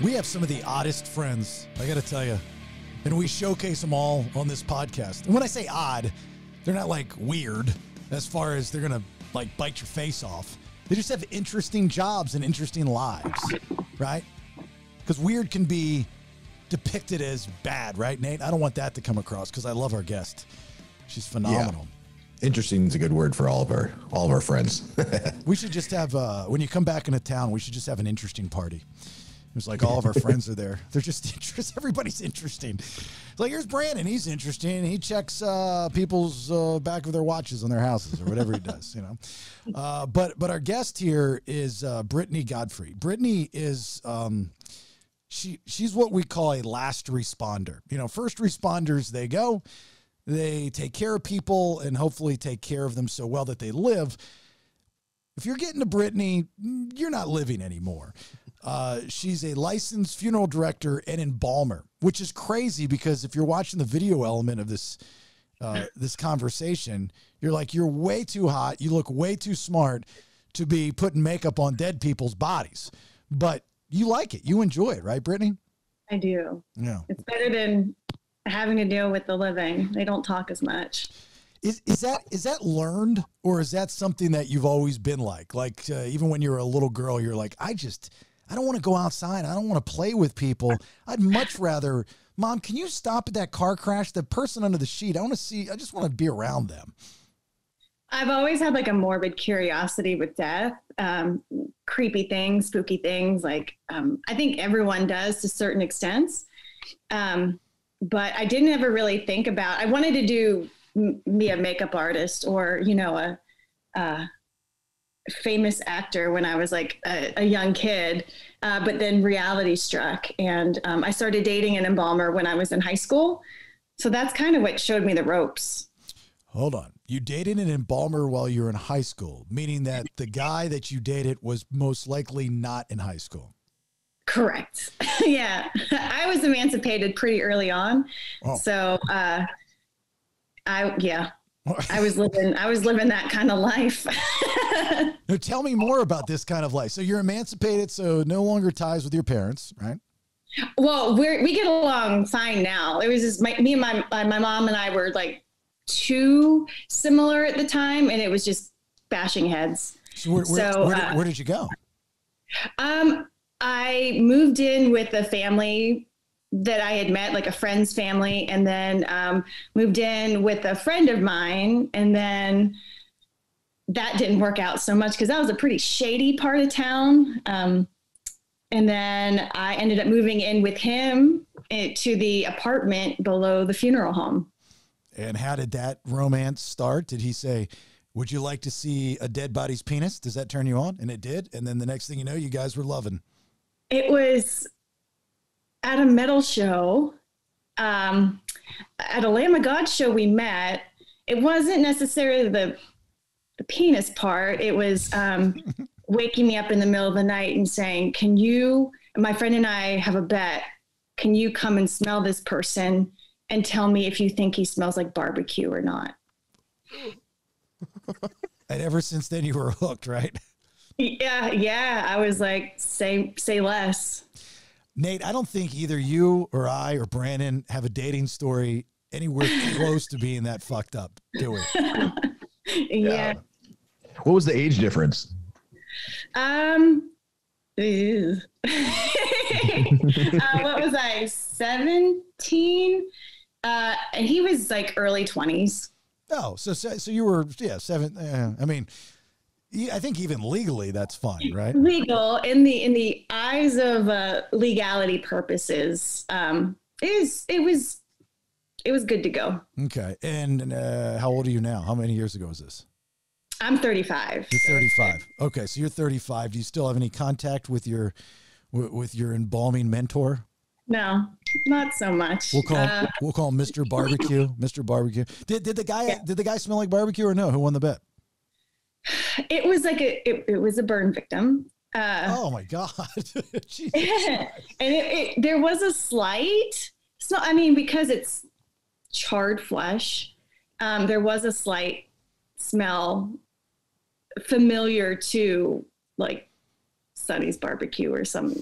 We have some of the oddest friends, I got to tell you. And we showcase them all on this podcast. And when I say odd, they're not like weird as far as they're going to like bite your face off. They just have interesting jobs and interesting lives, right? Because weird can be depicted as bad, right, Nate? I don't want that to come across because I love our guest. She's phenomenal. Yeah. Interesting is a good word for all of our friends. We should just have, when you come back into town, we should just have an interesting party. It's like all of our friends are there. They're just interesting. Everybody's interesting. It's like, here's Brandon. He's interesting. He checks people's back of their watches on their houses or whatever he does, you know. But our guest here is Brittany Godfrey. Brittany is she's what we call a last responder. You know, first responders, they go, they take care of people and hopefully take care of them so well that they live. If you're getting to Brittany, you're not living anymore. She's a licensed funeral director and embalmer, which is crazy because if you're watching the video element of this conversation, you're like, you're way too hot. You look way too smart to be putting makeup on dead people's bodies, but you like it. You enjoy it, right, Brittany? I do. Yeah. It's better than having to deal with the living. They don't talk as much. Is that learned, or is that something that you've always been like? Like, even when you were a little girl, you're like, I don't want to go outside. I don't want to play with people. I'd much rather, Mom, can you stop at that car crash? The person under the sheet, I just want to be around them. I've always had like a morbid curiosity with death, creepy things, spooky things. Like, I think everyone does to certain extents. But I didn't ever really think about, I wanted to be a makeup artist or, you know, a famous actor when I was like a young kid, but then reality struck and I started dating an embalmer when I was in high school. So that's kind of what showed me the ropes. Hold on. You dated an embalmer while you were in high school, meaning that the guy that you dated was most likely not in high school. Correct. Yeah. I was emancipated pretty early on. Oh. So I was living that kind of life. Now, tell me more about this kind of life. So you're emancipated, so no longer ties with your parents, right? Well, we get along fine now. It was just me and my mom and I were like too similar at the time, and it was just bashing heads. So where did you go? I moved in with a family that I had met, like a friend's family, and then moved in with a friend of mine. And then that didn't work out so much because that was a pretty shady part of town. And then I ended up moving in with him to the apartment below the funeral home. And how did that romance start? Did he say, would you like to see a dead body's penis? Does that turn you on? And it did. And then the next thing you know, you guys were loving. It was at a metal show, at a Lamb of God show we met. It wasn't necessarily the penis part. It was waking me up in the middle of the night and saying, my friend and I have a bet. Can you come and smell this person and tell me if you think he smells like barbecue or not? And ever since then you were hooked, right? Yeah. I was like, say less. Nate, I don't think either you or I or Brandon have a dating story anywhere close to being that fucked up, do we? Yeah. What was the age difference? What was I, 17? And he was like early 20s. Oh, so you were, seven. I mean, I think even legally that's fine, right? Legal in the eyes of legality purposes, it was good to go. Okay. And how old are you now? How many years ago was this? I'm 35. You're 35. Okay, so you're 35. Do you still have any contact with your embalming mentor? No, not so much. We'll call him Mr. Barbecue. Mr. Barbecue. Did the guy smell like barbecue or no? Who won the bet? It was like it was a burn victim. Oh my God. And there was a slight, so I mean, because it's charred flesh, there was a slight smell familiar to like Sonny's Barbecue or some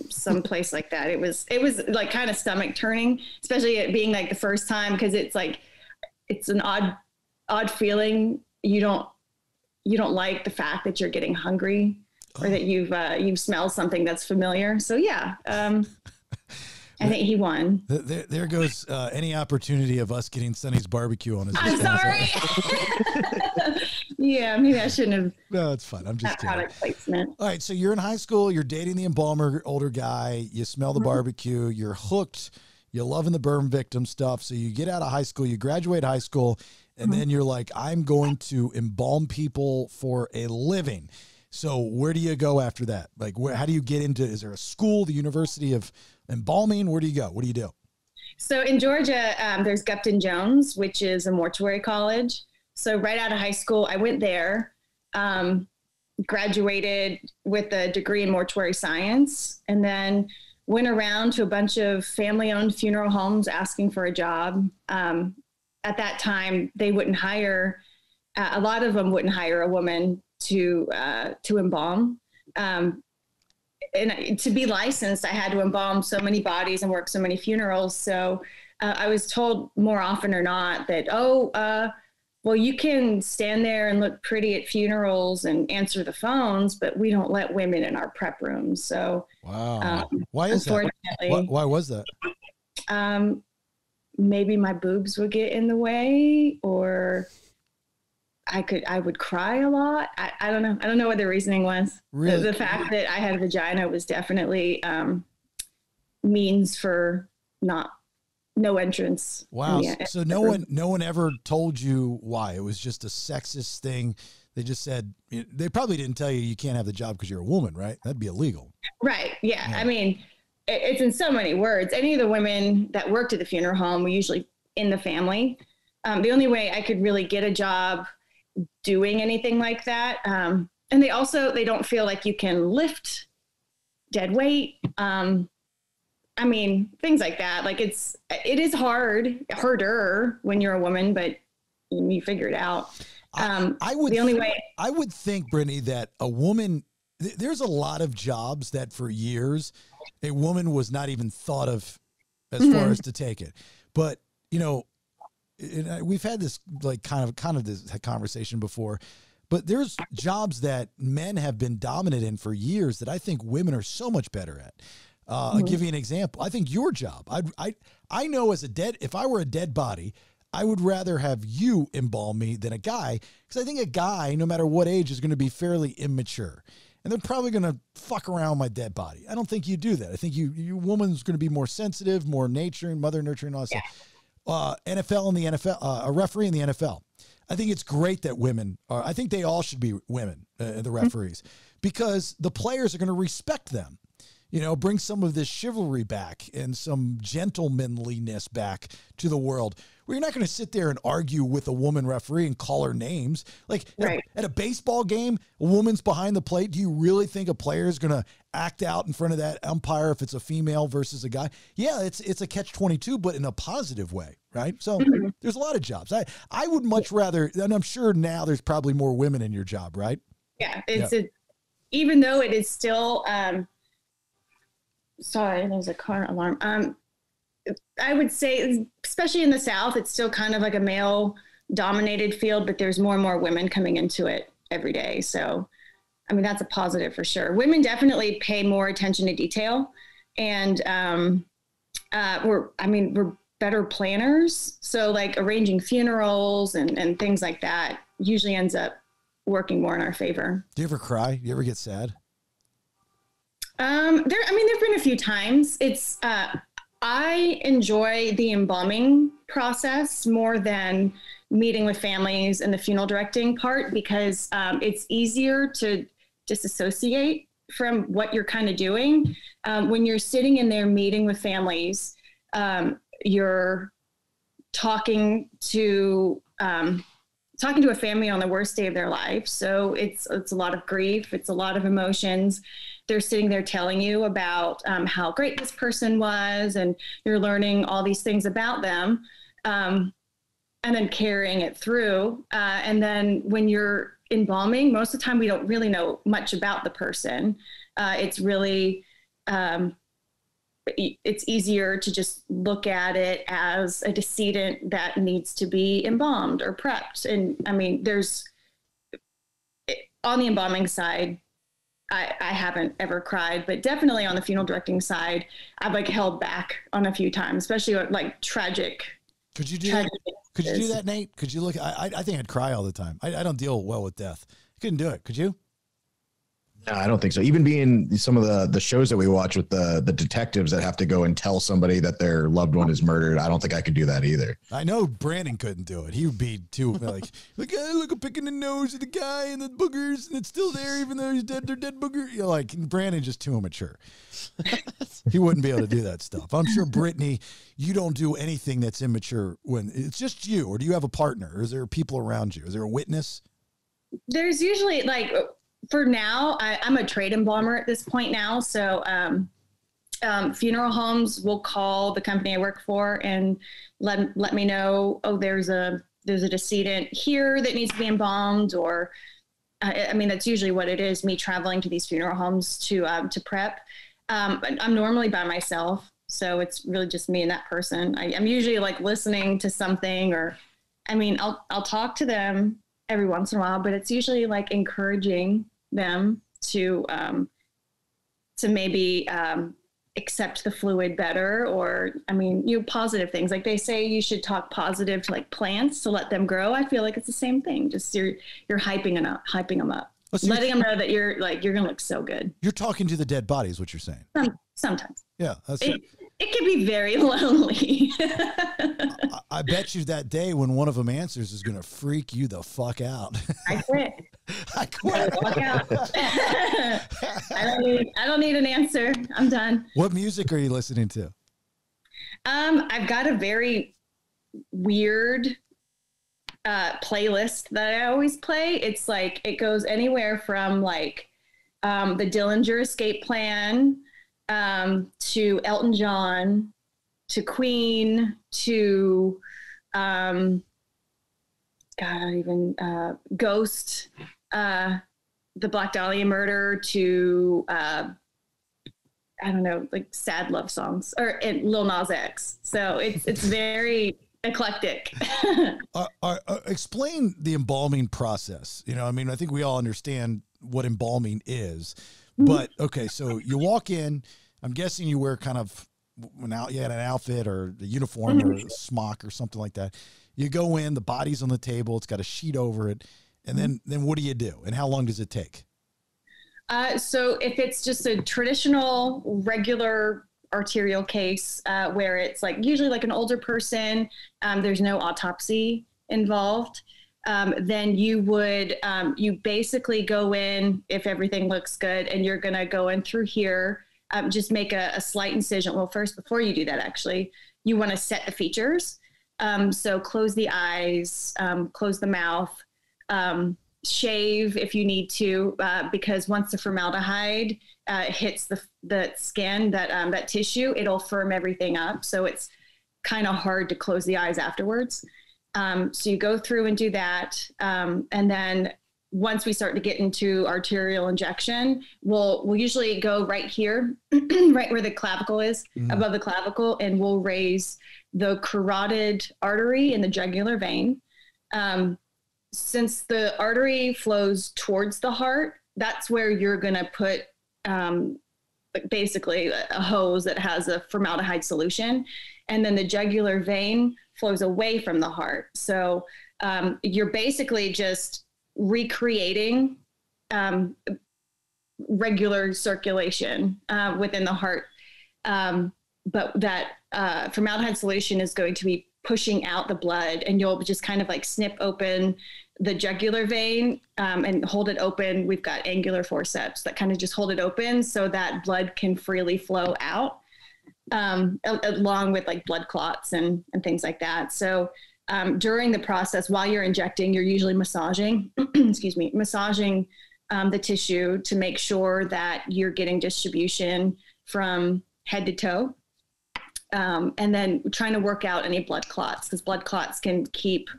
place like that. It was like kind of stomach turning, especially it being like the first time, because it's like it's an odd feeling. You don't like the fact that you're getting hungry or that you've smelled something that's familiar. So yeah, I think he won. There goes any opportunity of us getting Sonny's Barbecue on his. I'm sorry. Yeah, maybe I shouldn't have. No, it's fine. I'm just kidding. Product placement. All right, so you're in high school. You're dating the embalmer, older guy. You smell the barbecue. You're hooked. You're loving the burn victim stuff. So you get out of high school. You graduate high school, and then you're like, I'm going to embalm people for a living. So where do you go after that? Like, how do you get into? Is there a school, the University of Embalming? Where do you go? What do you do? So in Georgia, there's Gupton Jones, which is a mortuary college. So right out of high school, I went there, graduated with a degree in mortuary science, and then went around to a bunch of family-owned funeral homes asking for a job. At that time, they wouldn't hire, a lot of them wouldn't hire a woman to embalm. And to be licensed, I had to embalm so many bodies and work so many funerals. So I was told more often or not that, well, you can stand there and look pretty at funerals and answer the phones, but we don't let women in our prep rooms. So wow, why is that? Why was that? Maybe my boobs would get in the way, or I would cry a lot. I don't know. I don't know what the reasoning was. Really? The fact that I had a vagina was definitely means for no entrance. Wow. So no one ever told you why. It was just a sexist thing. They just said, they probably didn't tell you can't have the job because you're a woman, right? That'd be illegal. Right. Yeah. I mean, it's in so many words. Any of the women that worked at the funeral home were usually in the family. The only way I could really get a job doing anything like that. And they don't feel like you can lift dead weight. I mean, things like that. Like it is harder when you're a woman, but you figure it out. I would think, Brittany, that a woman, there's a lot of jobs that for years a woman was not even thought of as far as to take it. But, we've had this like kind of this conversation before, but there's jobs that men have been dominant in for years that I think women are so much better at. I'll give you an example. I think your job, I know if I were a dead body, I would rather have you embalm me than a guy, because I think a guy, no matter what age, is going to be fairly immature. And they're probably going to fuck around my dead body. I don't think you do that. I think you woman's going to be more sensitive, more nurturing, mother nurturing, all that stuff. NFL and the NFL, a referee in the NFL. I think it's great that women are, I think they all should be women, the referees, because the players are going to respect them. Bring some of this chivalry back and some gentlemanliness back to the world, where you're not going to sit there and argue with a woman referee and call her names. Like at a baseball game, a woman's behind the plate. Do you really think a player is going to act out in front of that umpire if it's a female versus a guy? Yeah, it's a catch-22, but in a positive way, right? So there's a lot of jobs. I would much rather, and I'm sure now there's probably more women in your job, right? Yeah, even though it is still, sorry, there's a car alarm. I would say, especially in the South, it's still kind of like a male-dominated field, but there's more and more women coming into it every day. So, I mean, that's a positive for sure. Women definitely pay more attention to detail, and we're better planners. So, like arranging funerals and things like that usually ends up working more in our favor. Do you ever cry? Do you ever get sad? There've been a few times. It's, I enjoy the embalming process more than meeting with families and the funeral directing part, because it's easier to disassociate from what you're kind of doing. When you're sitting in there meeting with families, you're talking to a family on the worst day of their life. So it's a lot of grief. It's a lot of emotions. They're sitting there telling you about how great this person was, and you're learning all these things about them, and then carrying it through. And then when you're embalming, most of the time we don't really know much about the person. It's really, it's easier to just look at it as a decedent that needs to be embalmed or prepped. And I mean, on the embalming side, I haven't ever cried, but definitely on the funeral directing side, I've like held back on a few times, especially like tragic. Could you do that, Nate? Could you look? I think I'd cry all the time. I don't deal well with death. I couldn't do it. Could you? No, I don't think so. Even being some of the shows that we watch with the detectives that have to go and tell somebody that their loved one is murdered, I don't think I could do that either. I know Brandon couldn't do it. He would be too like look, I'm picking the nose of the guy and the boogers, and it's still there even though he's dead. They're dead booger. You're like, Brandon's just too immature. He wouldn't be able to do that stuff. I'm sure, Brittany, you don't do anything that's immature when it's just you, or do you have a partner? Or is there people around you? Is there a witness? There's usually like, for now, I'm a trade embalmer at this point now. So funeral homes will call the company I work for and let me know, oh, there's a decedent here that needs to be embalmed, or I mean, that's usually what it is, me traveling to these funeral homes to prep. But I'm normally by myself, so it's really just me and that person. I'm usually like listening to something, or I mean, I'll talk to them every once in a while, but it's usually like encouraging them to maybe accept the fluid better, or I mean, positive things. Like they say you should talk positive to like plants to let them grow. I feel like it's the same thing. Just you're hyping them up. Letting them know that you're gonna look so good. You're talking to the dead body is what you're saying. Sometimes. Yeah, it can be very lonely. I bet you that day when one of them answers is going to freak you the fuck out. I quit. I quit. Walk out. I don't need an answer. I'm done. What music are you listening to? I've got a very weird playlist that I always play. It's like, it goes anywhere from like the Dillinger Escape Plan to Elton John, to Queen, to Ghost, the Black Dahlia Murder, to I don't know, like sad love songs, and Lil Nas X. So it's very eclectic. Explain the embalming process. I mean, I think we all understand what embalming is, but okay, so you walk in. I'm guessing you wear kind of you had an outfit or a uniform or a smock or something like that. You go in, the body's on the table, it's got a sheet over it, and then what do you do? And how long does it take? So if it's just a traditional, regular arterial case, where it's like usually like an older person, there's no autopsy involved, then you would, you basically go in if everything looks good, and you're going to go in through here, just make a slight incision. Well, first, before you do that, actually, you want to set the features. So close the eyes, close the mouth, shave if you need to, because once the formaldehyde hits the skin, that tissue, it'll firm everything up. So it's kind of hard to close the eyes afterwards. So you go through and do that. And then once we start to get into arterial injection, we'll usually go right here, right where the clavicle is, above the clavicle, and we'll raise the carotid artery and the jugular vein. Since the artery flows towards the heart, that's where you're going to put basically a hose that has a formaldehyde solution. And then the jugular vein flows away from the heart. So you're basically just recreating regular circulation within the heart. But that formaldehyde solution is going to be pushing out the blood, and you'll just kind of like snip open the jugular vein and hold it open. We've got angular forceps that kind of just hold it open so that blood can freely flow out, along with like blood clots and things like that. So during the process, while you're injecting, you're usually massaging, massaging the tissue to make sure that you're getting distribution from head to toe. And then trying to work out any blood clots, because blood clots can keep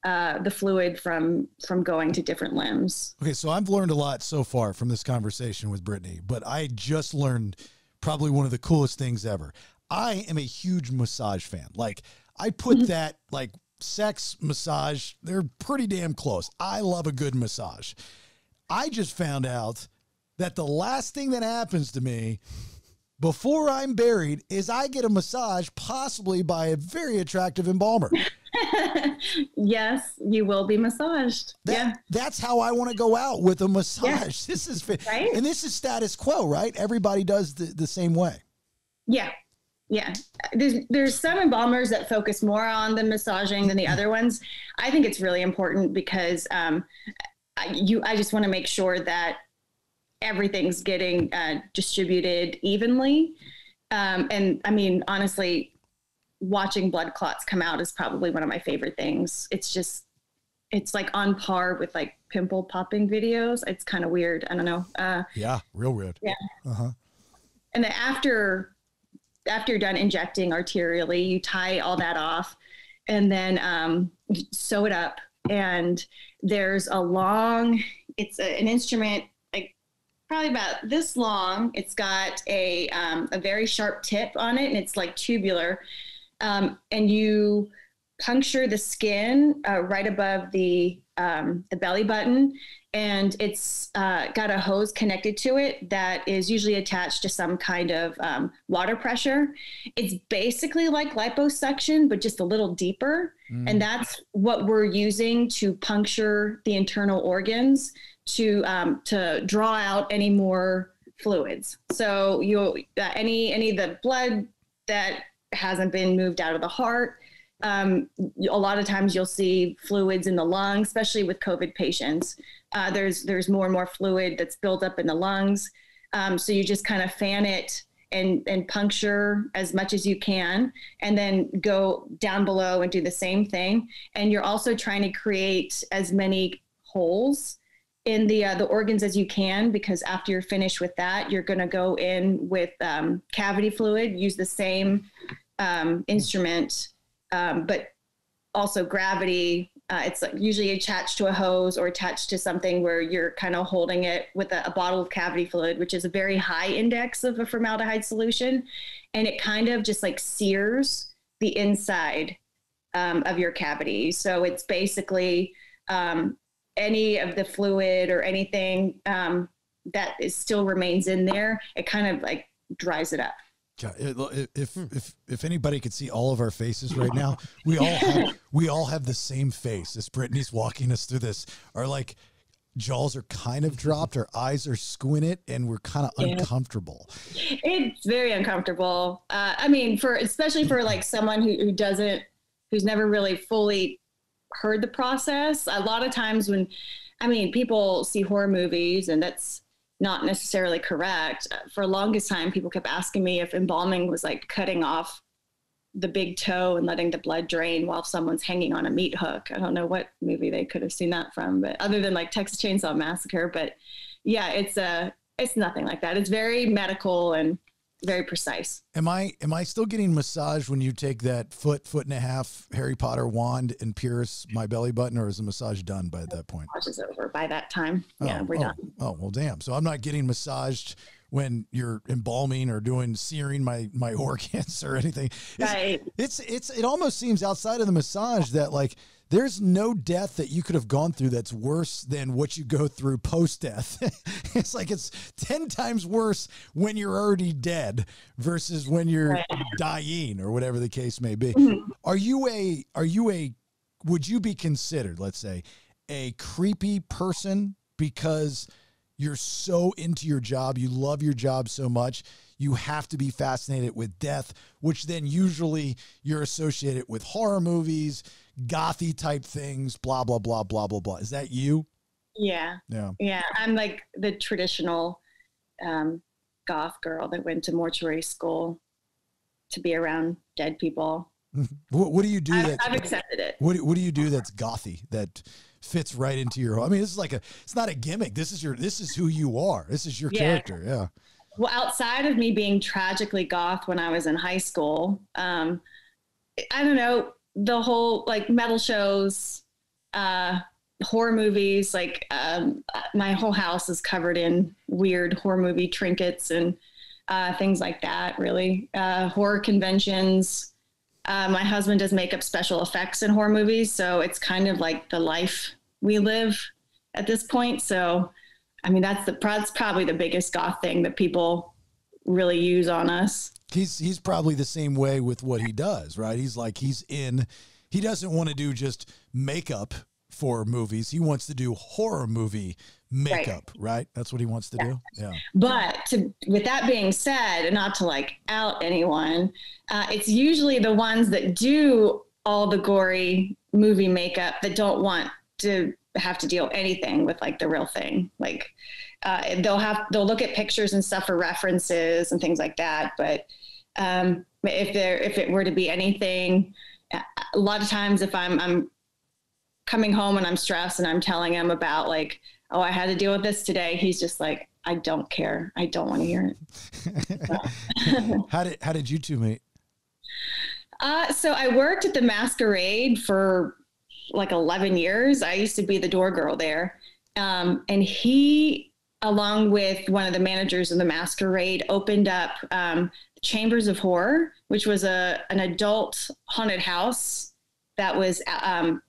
the fluid from going to different limbs. Okay, so I've learned a lot so far from this conversation with Brittany, but I just learned probably one of the coolest things ever. I am a huge massage fan. Like, I put that, like, sex, massage, they're pretty damn close. I love a good massage. I just found out that the last thing that happens to me before I'm buried is I get a massage, possibly by a very attractive embalmer. Yes, you will be massaged. That's how I want to go out, with a massage. Yeah. This is right? And this is status quo, right? Everybody does the same way. Yeah. Yeah. There's some embalmers that focus more on the massaging than the other ones. I think it's really important because I just want to make sure that everything's getting distributed evenly. And I mean, honestly, watching blood clots come out is probably one of my favorite things. It's like on par with like pimple popping videos. It's kind of weird. I don't know. Yeah. Real weird. Yeah. Uh-huh. And then after you're done injecting arterially, you tie all that off and then sew it up. And there's it's an instrument, like probably about this long. It's got a very sharp tip on it, and it's like tubular. And you puncture the skin right above the belly button, and it's got a hose connected to it that is usually attached to some kind of water pressure. It's basically like liposuction, but just a little deeper. And that's what we're using to puncture the internal organs to draw out any more fluids. So any of the blood that hasn't been moved out of the heart. A lot of times you'll see fluids in the lungs, especially with COVID patients. There's more and more fluid that's built up in the lungs. So you just kind of fan it and puncture as much as you can, and then go down below and do the same thing. And you're also trying to create as many holes in the organs as you can, because after you're finished with that, you're going to go in with cavity fluid, use the same instrument, but also gravity. It's like usually attached to a hose or attached to something where you're kind of holding it with a bottle of cavity fluid, which is a very high index of a formaldehyde solution. And it kind of just like sears the inside of your cavity. So it's basically any of the fluid or anything that still remains in there, it kind of like dries it up. If anybody could see all of our faces right now, we all have the same face as Brittany's walking us through this. Our like jaws are kind of dropped, our eyes are squinted, and we're kind of uncomfortable. It's very uncomfortable. I mean, especially for like someone who's never really fully heard the process. A lot of times people see horror movies, and that's not necessarily correct. For the longest time, people kept asking me if embalming was like cutting off the big toe and letting the blood drain while someone's hanging on a meat hook. I don't know what movie they could have seen that from, but other than like Texas Chainsaw Massacre. But yeah, it's nothing like that. It's very medical and very precise. Am I still getting massaged when you take that foot and a half Harry Potter wand and pierce my belly button, or is the massage done by that point? Massage is over by that time. Yeah, we're done. Oh, well, damn. So I'm not getting massaged when you're embalming or searing my organs or anything. Right. It almost seems outside of the massage that like there's no death that you could have gone through that's worse than what you go through post-death. It's like it's 10 times worse when you're already dead versus when you're dying or whatever the case may be. Mm-hmm. Would you be considered, let's say, a creepy person because you're so into your job, you love your job so much, you have to be fascinated with death, which then usually you're associated with horror movies, gothy type things, blah, blah, blah, blah, blah, blah. Is that you? Yeah. Yeah. I'm like the traditional goth girl that went to mortuary school to be around dead people. What do you do? I've accepted it. What do you do that's gothy, that fits right into your, I mean, this is like it's not a gimmick. This is who you are. This is your character. Yeah. Well, outside of me being tragically goth when I was in high school, I don't know, the whole like metal shows, horror movies. Like my whole house is covered in weird horror movie trinkets and things like that, really. Horror conventions. My husband does makeup special effects in horror movies, so it's kind of like the life we live at this point. So, I mean, that's probably the biggest goth thing that people really use on us. He's probably the same way with what he does, right? He doesn't want to do just makeup for movies. He wants to do horror movie makeup, right? That's what he wants to do. Yeah. But with that being said, and not to like out anyone, it's usually the ones that do all the gory movie makeup that don't want to have to deal anything with like the real thing. Like they'll look at pictures and stuff for references and things like that. But if it were to be anything, a lot of times if I'm coming home and I'm stressed and I'm telling him about like, oh, I had to deal with this today, he's just like, I don't care. I don't want to hear it. How did you two meet? So I worked at the Masquerade for like 11 years. I used to be the door girl there. And he, along with one of the managers of the Masquerade, opened up Chambers of Horror, which was an adult haunted house that was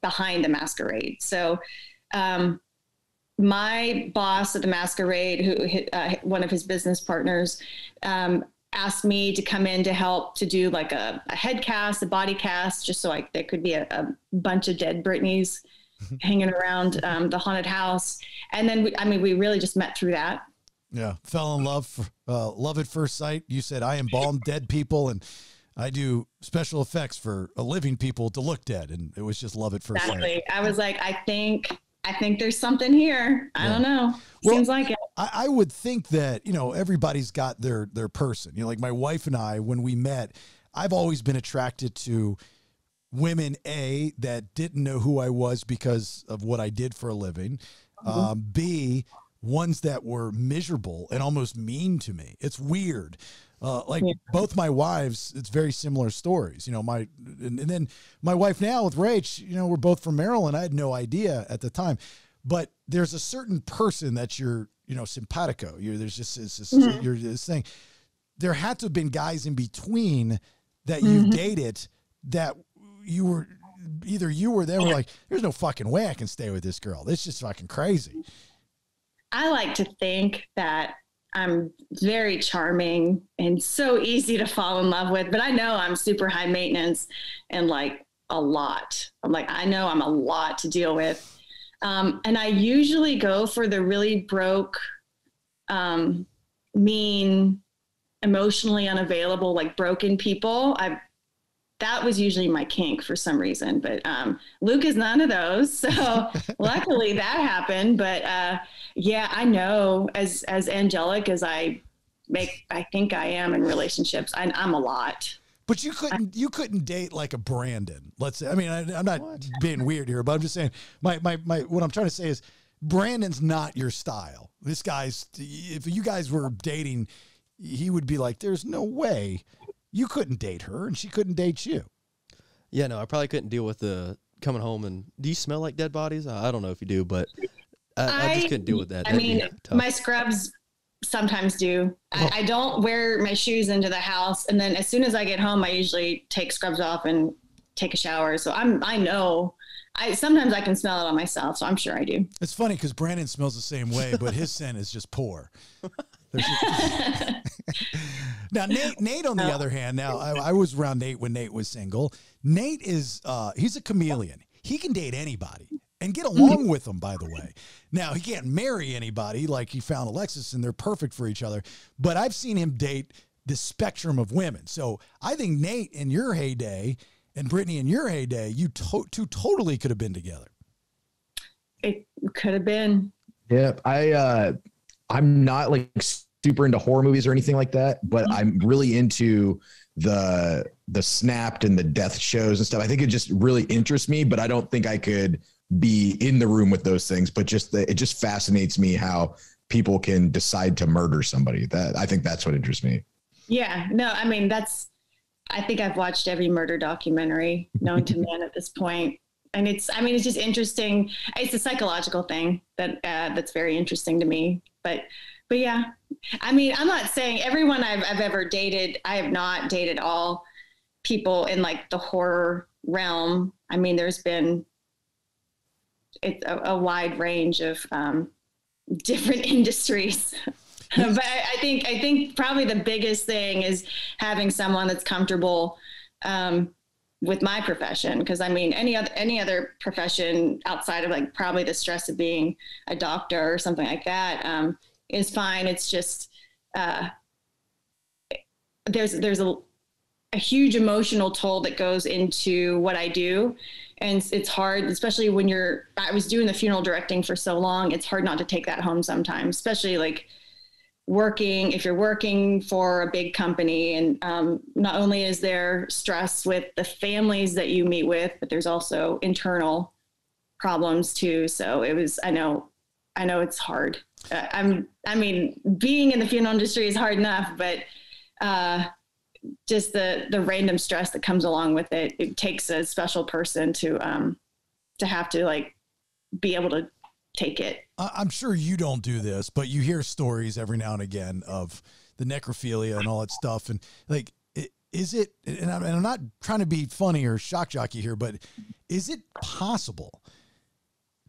behind the Masquerade. So my boss at the Masquerade, who one of his business partners, asked me to come in to help to do like a head cast, a body cast, just so there could be a bunch of dead Brittany's hanging around the haunted house. And then we really just met through that. Yeah. Fell in love, love at first sight. You said, I embalm dead people and I do special effects for living people to look dead. And it was just love at first sight. I was like, I think there's something here. I don't know. Seems like it. I would think that, everybody's got their person. Like my wife and I, when we met, I've always been attracted to women, A, that didn't know who I was because of what I did for a living. B, ones that were miserable and almost mean to me. It's weird. Both my wives, it's very similar stories, and then my wife now with Rach, we're both from Maryland. I had no idea at the time, but there's a certain person that you're, simpatico. There's just you're this thing. There had to have been guys in between that you dated that either you or they were like, there's no fucking way I can stay with this girl. It's just fucking crazy. I like to think that I'm very charming and so easy to fall in love with, but I know I'm super high maintenance and like a lot. I know I'm a lot to deal with. And I usually go for the really broke, mean, emotionally unavailable, like broken people. That was usually my kink for some reason, but Luke is none of those. So luckily that happened. But yeah, I know as angelic as I think I am in relationships, I'm a lot. But you couldn't date like a Brandon. Let's say, I'm not being weird here, but I'm just saying my what I'm trying to say is Brandon's not your style. This guy's, if you guys were dating, he would be like, there's no way you couldn't date her and she couldn't date you. Yeah, no, I probably couldn't deal with the coming home and do you smell like dead bodies? I don't know if you do, but I just couldn't deal with that. My scrubs sometimes do. I don't wear my shoes into the house. And then as soon as I get home, I usually take scrubs off and take a shower. So I know sometimes I can smell it on myself. So I'm sure I do. It's funny because Brandon smells the same way, but his scent is just poor. Now, Nate, on the other hand, I was around Nate when Nate was single. Nate is, he's a chameleon. He can date anybody and get along with them, by the way. Now, he can't marry anybody like he found Alexis and they're perfect for each other. But I've seen him date the spectrum of women. So I think Nate in your heyday and Brittany in your heyday, you two totally could have been together. It could have been. Yeah, I'm not like super into horror movies or anything like that, but I'm really into the snapped and the death shows and stuff. I think it just really interests me, but I don't think I could be in the room with those things. But it just fascinates me how people can decide to murder somebody. I think that's what interests me. Yeah, no, I think I've watched every murder documentary known to man at this point. And it's just interesting. It's a psychological thing that's very interesting to me, but yeah, I mean, I'm not saying everyone I've ever dated, I have not dated all people in like the horror realm. I mean, it's a wide range of different industries. But I think probably the biggest thing is having someone that's comfortable with my profession. Because I mean, any other profession outside of like probably the stress of being a doctor or something like that is fine. It's just there's a huge emotional toll that goes into what I do. And it's hard, especially when I was doing the funeral directing for so long. It's hard not to take that home sometimes, especially like if you're working for a big company. And not only is there stress with the families that you meet with, but there's also internal problems too. So I know it's hard. I mean, being in the funeral industry is hard enough, but just the random stress that comes along with it, it takes a special person to have to like be able to take it. I'm sure you don't do this, but you hear stories every now and again of the necrophilia and all that stuff. And like, is it, and I'm not trying to be funny or shock jockey here, but is it possible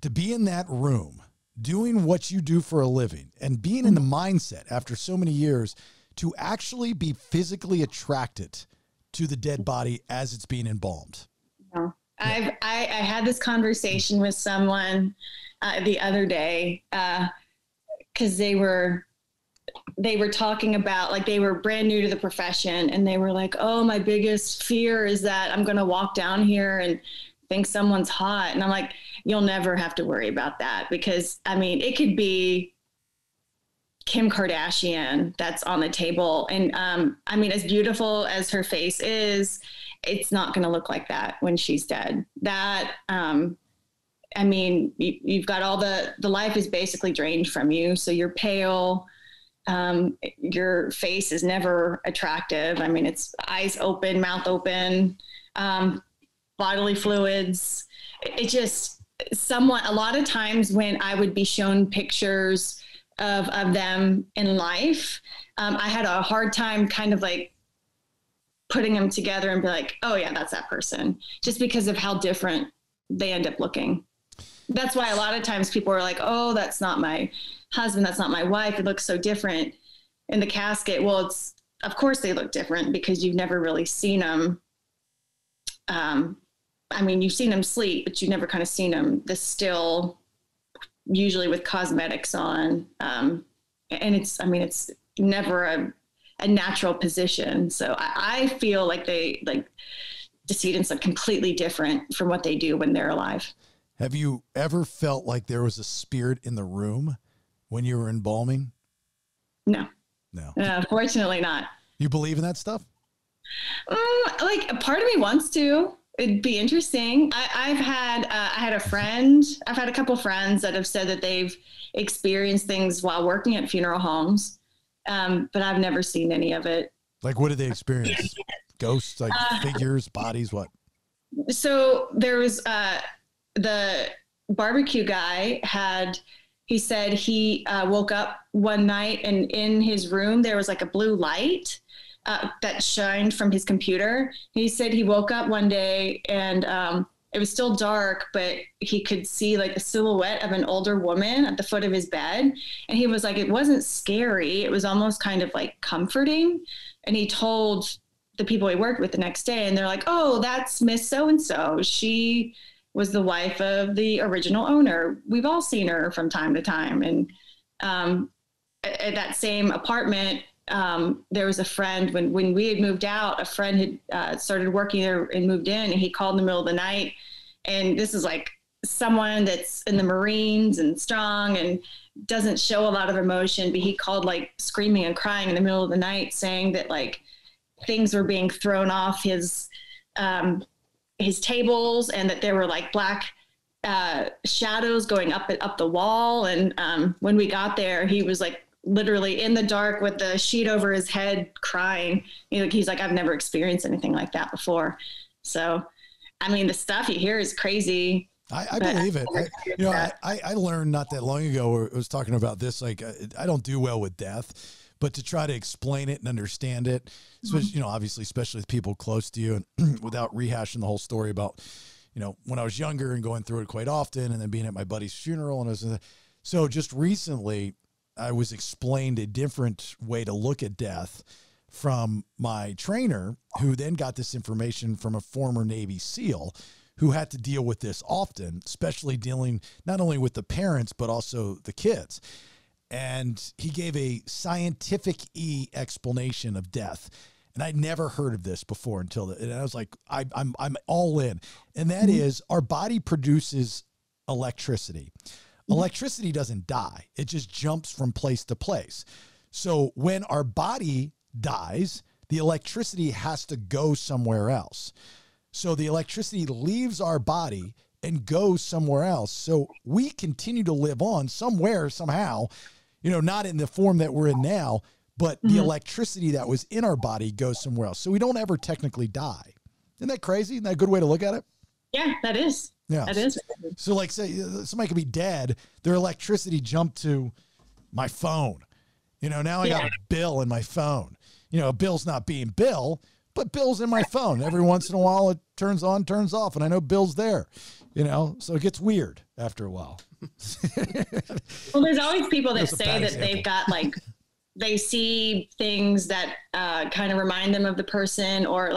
to be in that room doing what you do for a living and being in the mindset after so many years to actually be physically attracted to the dead body as it's being embalmed? No. I had this conversation with someone the other day because they were talking about, like, they were brand new to the profession, and they were like, oh, my biggest fear is that I'm going to walk down here and think someone's hot. And I'm like, you'll never have to worry about that, because I mean, it could be Kim Kardashian that's on the table. And I mean, as beautiful as her face is, it's not going to look like that when she's dead. That, I mean, you've got all the life is basically drained from you. So you're pale. Your face is never attractive. I mean, it's eyes open, mouth open, bodily fluids. It just a lot of times when I would be shown pictures of them in life, I had a hard time kind of like putting them together and be like, oh yeah, that's that person, just because of how different they end up looking. That's why a lot of times people are like, oh, that's not my husband, that's not my wife, it looks so different in the casket. Well, it's, of course they look different because you've never really seen them. I mean, you've seen them sleep, but you've never kind of seen them this still, usually with cosmetics on. And it's never a natural position. So I feel like decedents are completely different from what they do when they're alive. Have you ever felt like there was a spirit in the room when you were embalming? No. Fortunately not. You believe in that stuff? Like, a part of me wants to. It'd be interesting. I had a couple friends that have said that they've experienced things while working at funeral homes, but I've never seen any of it. Like, what did they experience? Ghosts, like figures, bodies, what? So there was the barbecue guy he said he woke up one night and in his room there was like a blue light that shined from his computer. He said he woke up one day and it was still dark, but he could see like the silhouette of an older woman at the foot of his bed. And he was like, it wasn't scary. It was almost kind of like comforting. And he told the people he worked with the next day, and they're like, oh, that's Miss So-and-so. She was the wife of the original owner. We've all seen her from time to time. And at that same apartment, there was a friend when we had moved out, a friend had started working there and moved in, and he called in the middle of the night. And this is like someone that's in the Marines and strong and doesn't show a lot of emotion, but he called like screaming and crying in the middle of the night, saying that like things were being thrown off his tables, and that there were like black shadows going up the wall. And when we got there, he was like literally in the dark with the sheet over his head crying. He's like, I've never experienced anything like that before. So I mean, the stuff you hear is crazy. I believe it. I learned not that long ago, I was talking about this, like, I don't do well with death, but to try to explain it and understand it, especially, obviously, especially with people close to you, and without rehashing the whole story about, when I was younger and going through it quite often, and then being at my buddy's funeral. So just recently I was explained a different way to look at death from my trainer, who then got this information from a former Navy SEAL who had to deal with this often, especially dealing not only with the parents, but also the kids. And he gave a scientific explanation of death. And I'd never heard of this before and I was like, I'm all in. And that is, our body produces electricity. Electricity doesn't die. It just jumps from place to place. So when our body dies, the electricity has to go somewhere else. So the electricity leaves our body and goes somewhere else. So we continue to live on somewhere, somehow, not in the form that we're in now, but the electricity that was in our body goes somewhere else. So we don't ever technically die. Isn't that crazy? Isn't that a good way to look at it? Yeah, that is. Yeah. That is. So like, say somebody could be dead, their electricity jumped to my phone. Now I got a bill in my phone. Bill's not being Bill, but Bill's in my phone. Every once in a while it turns on, turns off, and I know Bill's there, so it gets weird after a while. Well, there's always people that say that example. they've got they see things that kind of remind them of the person, or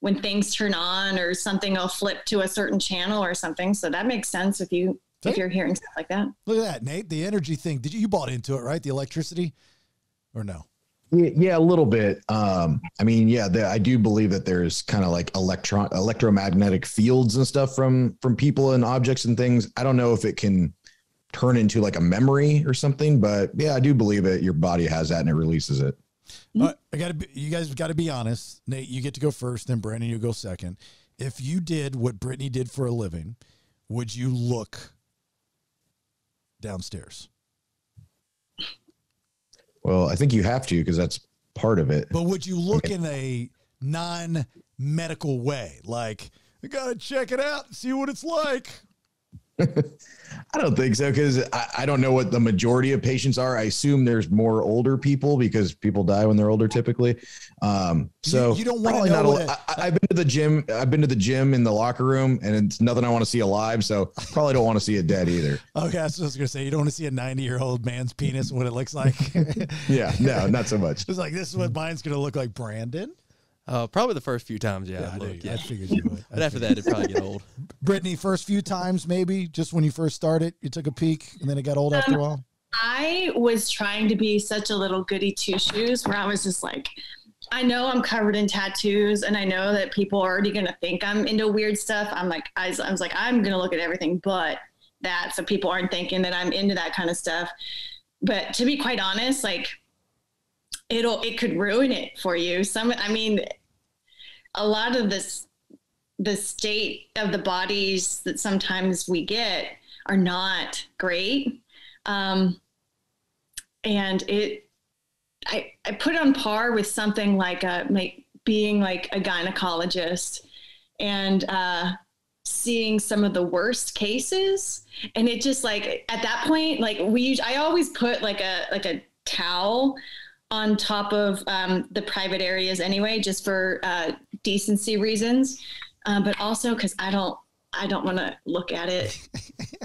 when things turn on or something will flip to a certain channel or something. So that makes sense if you're hearing stuff like that. Look at that, Nate, the energy thing. You bought into it, right? The electricity, or no? Yeah, a little bit. I do believe that there's kind of like electromagnetic fields and stuff from people and objects and things. I don't know if it can turn into like a memory or something, but yeah, I do believe it. Your body has that and it releases it. You guys got to be honest. Nate, you get to go first, then Brandon, you go second. If you did what Brittany did for a living, would you look downstairs? Well, I think you have to, because that's part of it. But would you look in a non-medical way? Like, I got to check it out and see what it's like. I don't think so, because I don't know what the majority of patients are. I assume there's more older people, because people die when they're older typically. So you don't want to know I've been to the gym. I've been to the gym in the locker room, and it's nothing I want to see alive. So probably don't want to see it dead either. Okay, that's what I was gonna say. You don't want to see a 90-year-old man's penis and what it looks like. Yeah, no, not so much. It's like, this is what mine's gonna look like, Brandon. Probably the first few times, I figured you would. But after that, it'd probably get old. Brittany, first few times, maybe just when you first started, you took a peek, and then it got old after a while. I was trying to be such a little goody two shoes, where I was just like, I know I'm covered in tattoos, and I know that people are already going to think I'm into weird stuff. I'm like, I was like, I'm going to look at everything but that, so people aren't thinking that I'm into that kind of stuff. But to be quite honest, like, it could ruin it for you. A lot of the state of the bodies that sometimes we get are not great. And I put on par with something like being like a gynecologist and seeing some of the worst cases. And it just, like, at that point, like, I always put like a towel on top of the private areas anyway, just for decency reasons, but also because I don't want to look at it.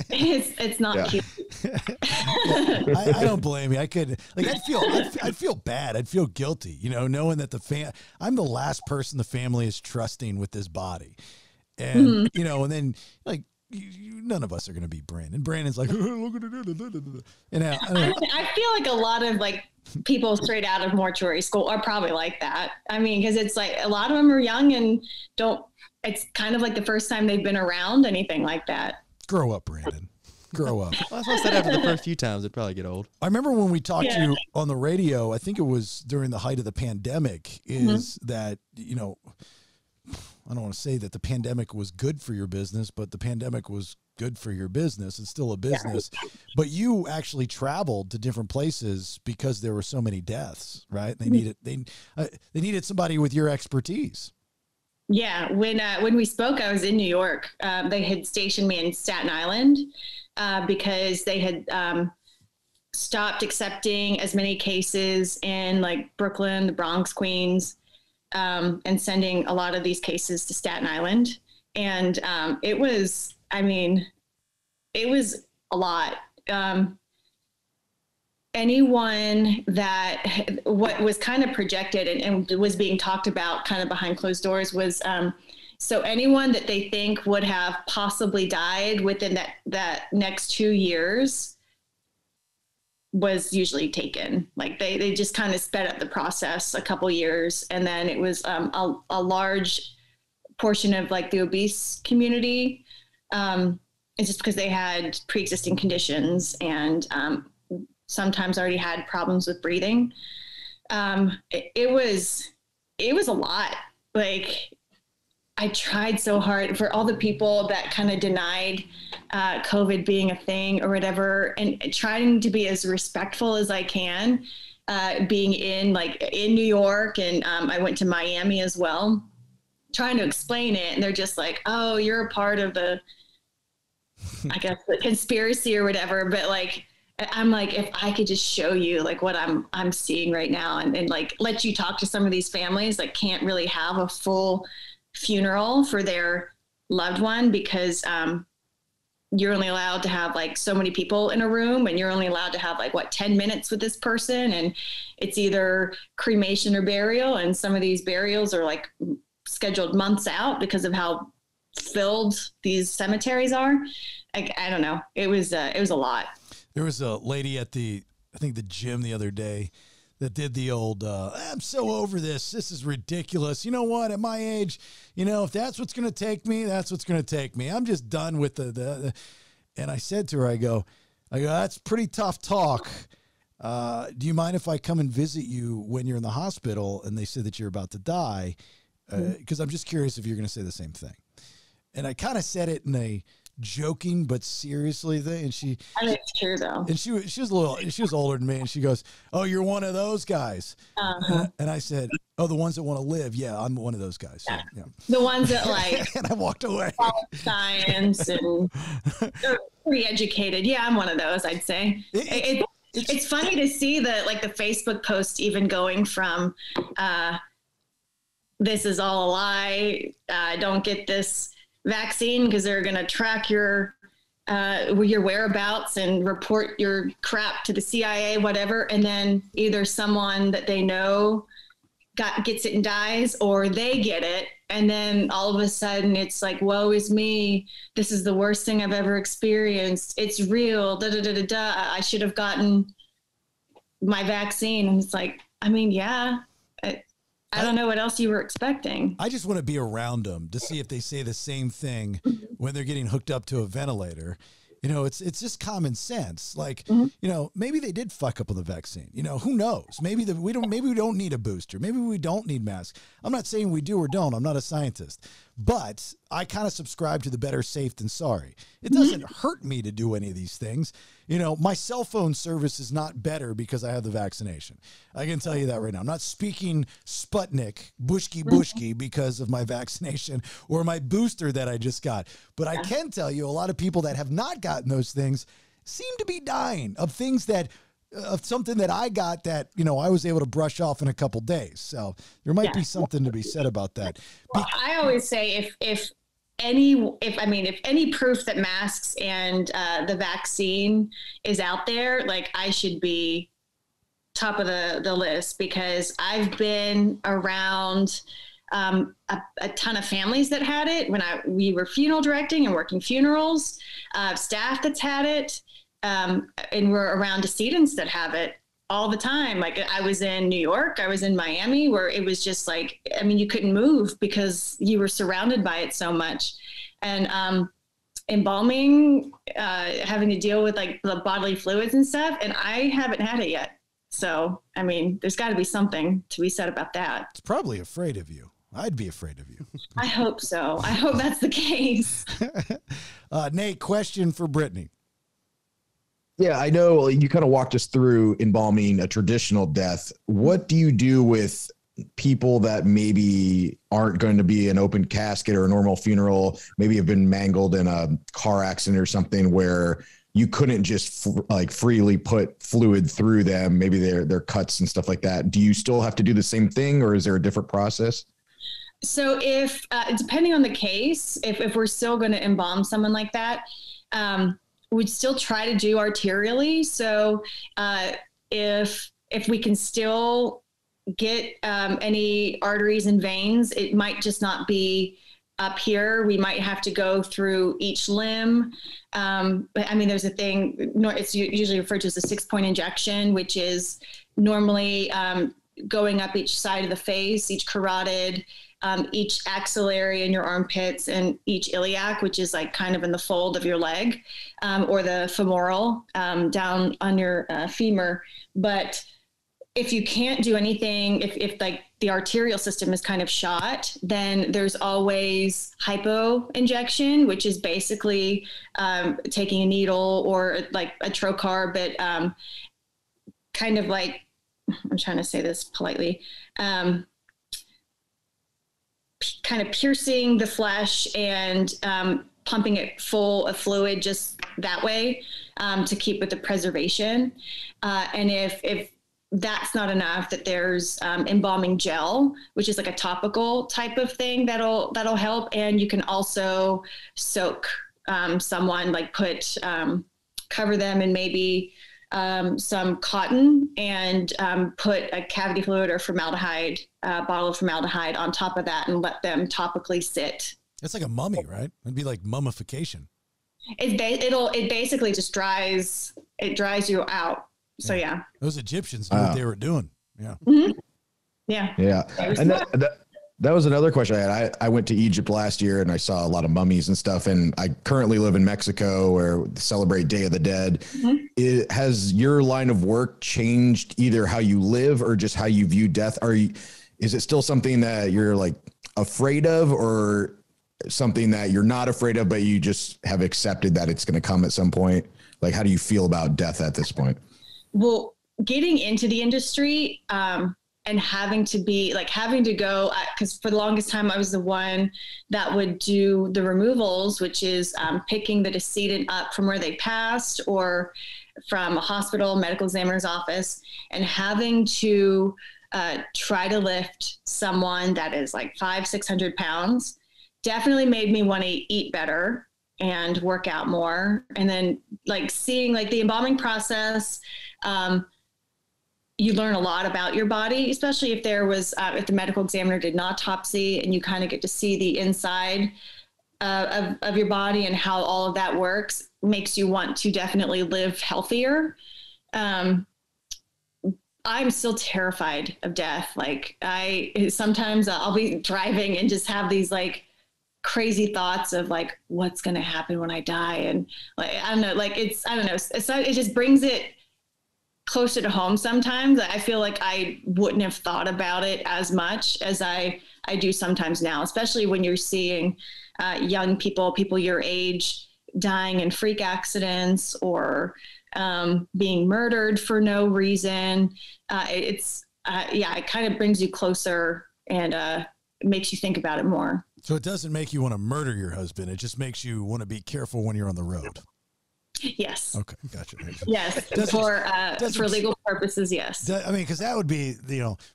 It's not cute. I don't blame you. I could, like, I'd feel bad. I'd feel guilty, knowing that I'm the last person the family is trusting with this body, and and then, like, none of us are going to be Brandon. Brandon's like, look at it. I feel like a lot of, like, people straight out of mortuary school are probably like that. Because it's like a lot of them are young and it's kind of like the first time they've been around anything like that. Grow up, Brandon. Grow up. Well, that's what I said. After the first few times, it'd probably get old. I remember when we talked to you on the radio, I think it was during the height of the pandemic, that, I don't want to say that the pandemic was good for your business, but the pandemic was good for your business. It's still a business, but you actually traveled to different places because there were so many deaths, right? They needed somebody with your expertise. Yeah, when we spoke, I was in New York. They had stationed me in Staten Island because they had stopped accepting as many cases in like Brooklyn, the Bronx, Queens, and sending a lot of these cases to Staten Island. And it was, I mean, it was a lot. Anyone that what was kind of projected and was being talked about kind of behind closed doors was so anyone that they think would have possibly died within that next 2 years was usually taken. Like they just kind of sped up the process a couple years. And then it was a large portion of like the obese community. It's just because they had pre-existing conditions and sometimes already had problems with breathing. It was a lot. Like I tried so hard for all the people that kind of denied COVID being a thing or whatever, and trying to be as respectful as I can, being in New York. And I went to Miami as well, trying to explain it. And they're just like, oh, you're a part of the, I guess, the conspiracy or whatever. But like, I'm like, if I could just show you like what I'm seeing right now and like let you talk to some of these families that can't really have a full funeral for their loved one because you're only allowed to have like so many people in a room and you're only allowed to have like 10 minutes with this person, and it's either cremation or burial, and some of these burials are like scheduled months out because of how filled these cemeteries are. I don't know. It was a lot. There was a lady at I think the gym the other day that did the old, I'm so over this. This is ridiculous. You know what? At my age, if that's what's going to take me, that's what's going to take me. I'm just done with the and I said to her, I go, that's pretty tough talk. Do you mind if I come and visit you when you're in the hospital and they said that you're about to die? Because I'm just curious if you're going to say the same thing. And I kind of said it in a joking but seriously thing, and I mean, it's true though. And she was older than me, and she goes, "Oh, you're one of those guys." And I said, "Oh, the ones that want to live? Yeah, I'm one of those guys." So, yeah. The ones that like and I walked away. Science and they're pretty educated. Yeah, I'm one of those. I'd say it's funny to see the Facebook post even going from this is all a lie. Don't get this vaccine because they're going to track your whereabouts and report your crap to the CIA, whatever. And then either someone that they know gets it and dies, or they get it. And then all of a sudden it's like, woe is me. This is the worst thing I've ever experienced. It's real. Da, da, da, da, da. I should have gotten my vaccine. And it's like, I mean, yeah, I don't know what else you were expecting. I just want to be around them to see if they say the same thing when they're getting hooked up to a ventilator. It's just common sense. Like, maybe they did fuck up on the vaccine. Who knows? Maybe we don't need a booster. Maybe we don't need masks. I'm not saying we do or don't. I'm not a scientist. But I kind of subscribe to the better safe than sorry. It doesn't hurt me to do any of these things. My cell phone service is not better because I have the vaccination. I can tell you that right now. I'm not speaking Sputnik, bushki because of my vaccination or my booster that I just got. But I can tell you a lot of people that have not gotten those things seem to be dying of things of something that I got that, I was able to brush off in a couple days. So there might be something to be said about that. Well, I always say if any proof that masks and the vaccine is out there, like I should be top of the list, because I've been around a ton of families that had it when we were funeral directing and working funerals, staff that's had it. And we're around decedents that have it all the time. Like I was in New York, I was in Miami, where it was just like, I mean, you couldn't move because you were surrounded by it so much. And embalming, having to deal with like the bodily fluids and stuff. And I haven't had it yet. So, I mean, there's got to be something to be said about that. It's probably afraid of you. I'd be afraid of you. I hope so. I hope that's the case. Nate, question for Brittany. Yeah, I know you kind of walked us through embalming a traditional death. What do you do with people that maybe aren't going to be an open casket or a normal funeral, maybe have been mangled in a car accident or something where you couldn't just like freely put fluid through them, maybe their cuts and stuff like that. Do you still have to do the same thing, or is there a different process? So if, depending on the case, if we're still going to embalm someone like that, we'd still try to do arterially. So if we can still get any arteries and veins, it might just not be up here. We might have to go through each limb. But I mean, there's a thing, it's usually referred to as a 6-point injection, which is normally going up each side of the face, each carotid, each axillary in your armpits, and each iliac, which is like kind of in the fold of your leg, or the femoral down on your femur. But if you can't do anything, if like the arterial system is kind of shot, then there's always hypo injection, which is basically taking a needle or like a trocar, but kind of like, I'm trying to say this politely, kind of piercing the flesh and pumping it full of fluid just that way to keep with the preservation. And if that's not enough, that there's embalming gel, which is like a topical type of thing that'll help. And you can also soak someone, like cover them in maybe some cotton and put a cavity fluid or formaldehyde, bottle of formaldehyde on top of that and let them topically sit. It's like a mummy, right? It'd be like mummification. It basically just dries you out. So yeah, those Egyptians knew what they were doing. Yeah. Mm-hmm. Yeah. Yeah. And that was another question I had. I went to Egypt last year and I saw a lot of mummies and stuff. And I currently live in Mexico, where we celebrate Day of the Dead. Mm-hmm. Has your line of work changed either how you live or just how you view death? Is it still something that you're like afraid of, or something that you're not afraid of, but you just have accepted that it's going to come at some point? Like, how do you feel about death at this point? Well, getting into the industry and having to go, because for the longest time I was the one that would do the removals, which is picking the decedent up from where they passed or from a hospital, medical examiner's office, and having to try to lift someone that is like 500-600 pounds definitely made me want to eat better and work out more. And then like seeing like the embalming process, you learn a lot about your body, especially if there was, if the medical examiner did an autopsy, and you kind of get to see the inside of your body and how all of that works, makes you want to definitely live healthier. I'm still terrified of death. Like sometimes I'll be driving and just have these like crazy thoughts of like, what's going to happen when I die? And like, I don't know, like it just brings it closer to home. Sometimes I feel like I wouldn't have thought about it as much as I do sometimes now, especially when you're seeing young people your age dying in freak accidents or being murdered for no reason. It kind of brings you closer and makes you think about it more. So it doesn't make you want to murder your husband. It just makes you want to be careful when you're on the road. Yes. Okay. Gotcha. Yes. For legal purposes. Yes. I mean, cause that would be,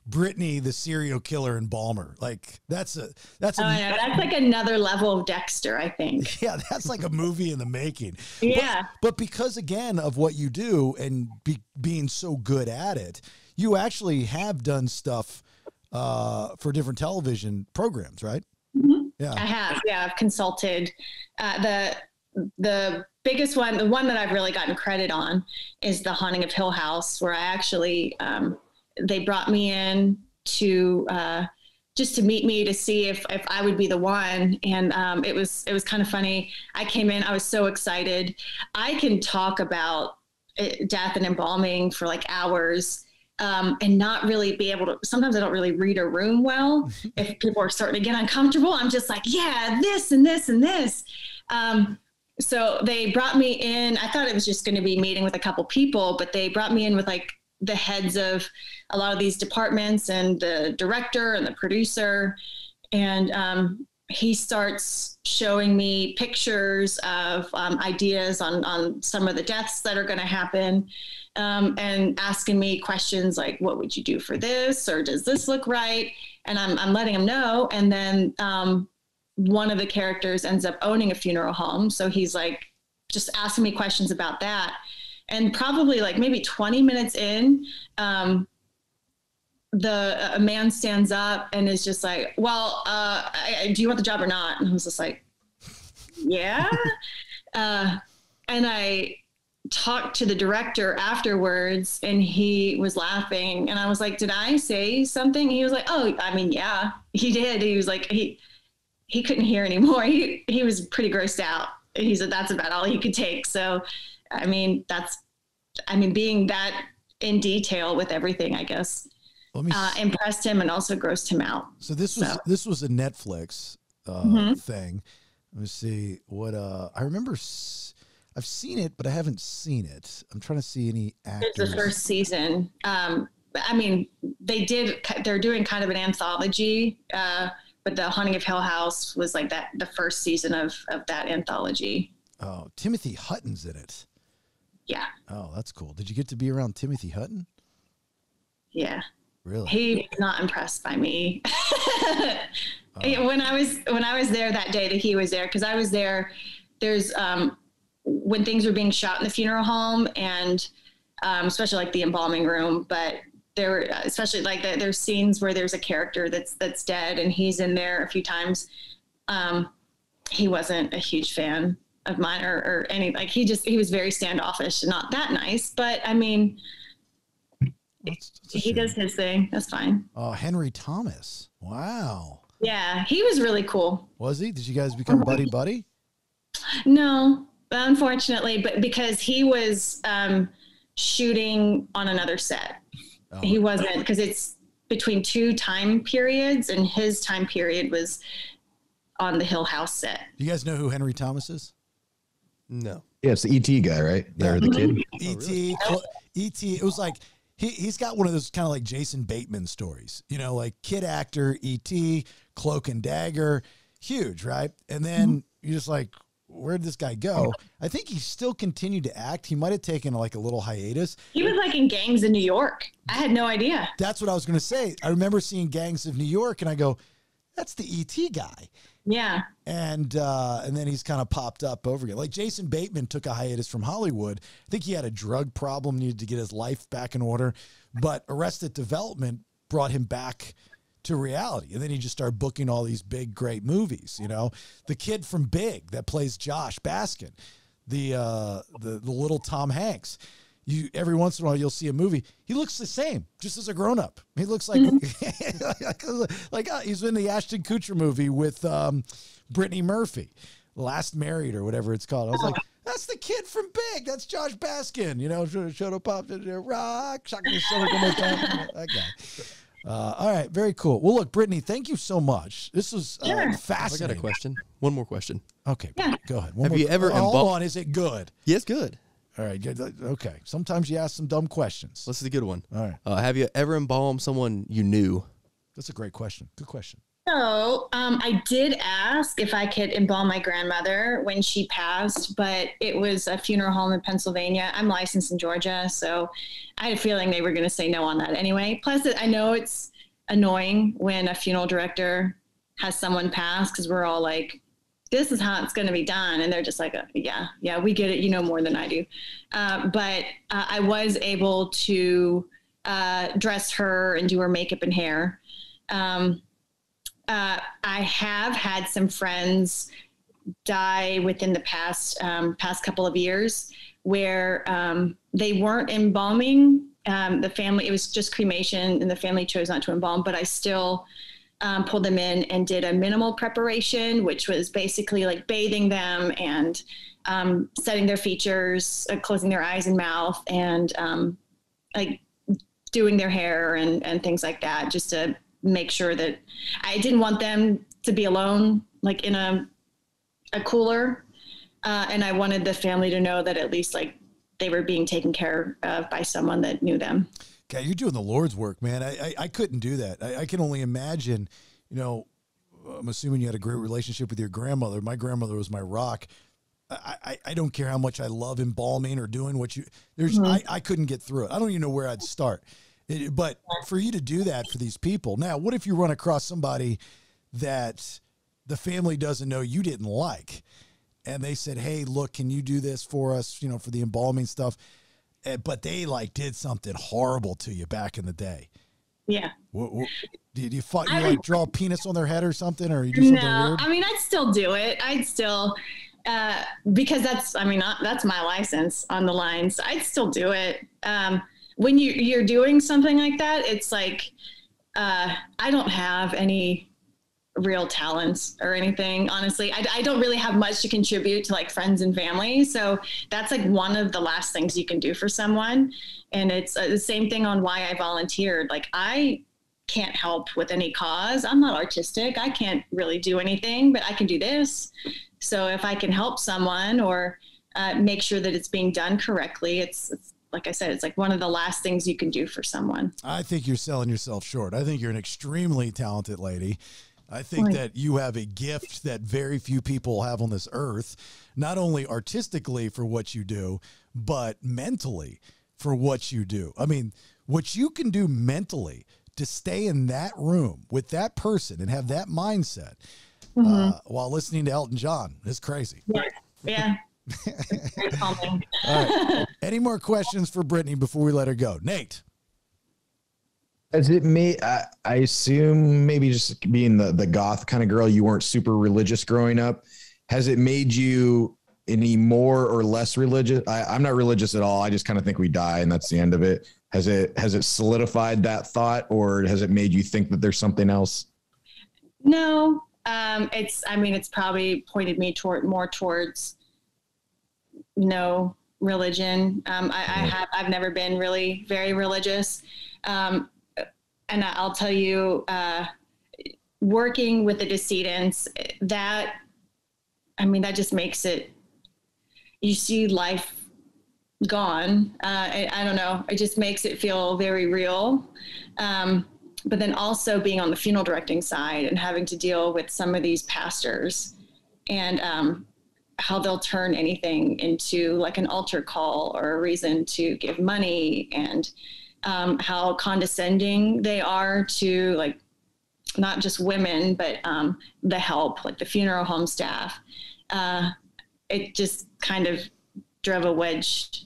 Brittany, the serial killer embalmer. Like that's like another level of Dexter, I think. Yeah. That's like a movie in the making. Yeah. But because again of what you do and being so good at it, you actually have done stuff for different television programs, right? Mm-hmm. Yeah. I have. Yeah. I've consulted the biggest one, the one that I've really gotten credit on, is The Haunting of Hill House, where I actually, they brought me in to, just to meet me to see if I would be the one. And it was kind of funny. I came in, I was so excited. I can talk about death and embalming for like hours. And not really be able to, sometimes I don't really read a room well. If people are starting to get uncomfortable, I'm just like, yeah, this and this and this. So they brought me in. I thought it was just going to be meeting with a couple people, but they brought me in with like the heads of a lot of these departments and the director and the producer. And he starts showing me pictures of ideas on some of the deaths that are going to happen, and asking me questions like, what would you do for this? Or does this look right? And I'm letting him know. And then one of the characters ends up owning a funeral home. So he's like just asking me questions about that. And probably like maybe 20 minutes in, a man stands up and is just like, well, do you want the job or not? And I was just like, yeah. And I talked to the director afterwards, and he was laughing, and I was like, did I say something? He was like, oh, I mean, yeah, he did. He was like, he couldn't hear anymore. He was pretty grossed out. He said that's about all he could take. So, I mean, being that in detail with everything, I guess, impressed him and also grossed him out. So this was a Netflix thing. Let me see what I remember. I've seen it, but I haven't seen it. I'm trying to see any actors. It's the first season. I mean, they're doing kind of an anthology, but The Haunting of Hill House was like that, the first season of that anthology. Oh, Timothy Hutton's in it. Yeah. Oh, that's cool. Did you get to be around Timothy Hutton? Yeah. Really? He was not impressed by me. When I was there that day that he was there, because I was there, there's when things were being shot in the funeral home, and especially like the embalming room, but there, especially like there's scenes where there's a character that's dead, and he's in there a few times. He wasn't a huge fan of mine or any, like he was very standoffish and not that nice, but I mean, he does his thing. That's fine. Oh, Henry Thomas. Wow. Yeah. He was really cool. Was he? Did you guys become buddy? No, unfortunately, but because he was shooting on another set. Oh. He wasn't, because it's between two time periods, and his time period was on the Hill House set. Do you guys know who Henry Thomas is? No. Yeah, it's the E.T. guy, right? Yeah, the kid. E.T. Oh, really? E.T. It was like he's got one of those kind of like Jason Bateman stories, you know, like kid actor, E.T., Cloak and Dagger, huge, right? And then you're just like, where'd this guy go? I think he still continued to act. He might have taken like a little hiatus. He was like in Gangs in New York. I had no idea. That's what I was going to say. I remember seeing Gangs of New York, and I go, that's the E.T. guy. Yeah. And then he's kind of popped up over again. Like Jason Bateman took a hiatus from Hollywood. I think he had a drug problem, needed to get his life back in order. But Arrested Development brought him back to reality. And then he just started booking all these big, great movies. You know, the kid from Big that plays Josh Baskin, the little Tom Hanks. Every once in a while you'll see a movie. He looks the same, just as a grown up. He looks like like he's in the Ashton Kutcher movie with Brittany Murphy, Last Married or whatever it's called. I was like, that's the kid from Big. That's Josh Baskin. You know, showed up, popped in there, rock, shocking his stomach one more time. That guy. All right, very cool. Well, look, Brittany, thank you so much. This was fascinating. I got a question. One more question. Okay, go ahead. Have you ever hold on, is it good? Yes, good. All right. Okay. Sometimes you ask some dumb questions. This is a good one. All right. Have you ever embalmed someone you knew? That's a great question. Good question. So I did ask if I could embalm my grandmother when she passed, but it was a funeral home in Pennsylvania. I'm licensed in Georgia, so I had a feeling they were going to say no on that anyway. Plus, I know it's annoying when a funeral director has someone pass, because we're all like, this is how it's going to be done. And they're just like, yeah, we get it. You know more than I do. But I was able to dress her and do her makeup and hair. I have had some friends die within the past couple of years where they weren't embalming the family. It was just cremation, and the family chose not to embalm, but I still pulled them in and did a minimal preparation, which was basically like bathing them and setting their features, closing their eyes and mouth, and like doing their hair and things like that, just to make sure that I didn't want them to be alone, like in a cooler. And I wanted the family to know that at least like they were being taken care of by someone that knew them. Okay, you're doing the Lord's work, man. I couldn't do that. I can only imagine, you know, I'm assuming you had a great relationship with your grandmother. My grandmother was my rock. I don't care how much I love embalming or doing what you, I couldn't get through it. I don't even know where I'd start. But for you to do that for these people, now, what if you run across somebody that the family doesn't know you didn't like, and they said, hey, look, can you do this for us, you know, for the embalming stuff? But they like did something horrible to you back in the day. Yeah. Did you fight? You like draw a penis on their head or something, or you do something weird? I mean, I'd still do it. I'd still, because that's my license on the line. So I'd still do it. When you're doing something like that, it's like, I don't have any real talents or anything. Honestly, I don't really have much to contribute to like friends and family. So that's like one of the last things you can do for someone. And it's the same thing on why I volunteered. Like, I can't help with any cause. I'm not artistic. I can't really do anything, but I can do this. So if I can help someone or make sure that it's being done correctly, it's like I said, it's like one of the last things you can do for someone. I think you're selling yourself short. I think you're an extremely talented lady. I think that you have a gift that very few people have on this earth, not only artistically for what you do, but mentally for what you do. I mean, what you can do mentally to stay in that room with that person and have that mindset while listening to Elton John is crazy. Yeah. Very calming. All right. Any more questions for Brittany before we let her go? Nate. Has it made, I assume maybe just being the goth kind of girl, you weren't super religious growing up. Has it made you any more or less religious? I'm not religious at all. I just kind of think we die and that's the end of it. Has it solidified that thought, or has it made you think that there's something else? No, it's probably pointed me more towards no religion. I've never been really very religious. And I'll tell you, working with the decedents, that just makes it, you see life gone. I don't know. It just makes it feel very real. But then also being on the funeral directing side and having to deal with some of these pastors and how they'll turn anything into like an altar call or a reason to give money, and how condescending they are to like not just women, but the help, like the funeral home staff. It just kind of drove a wedge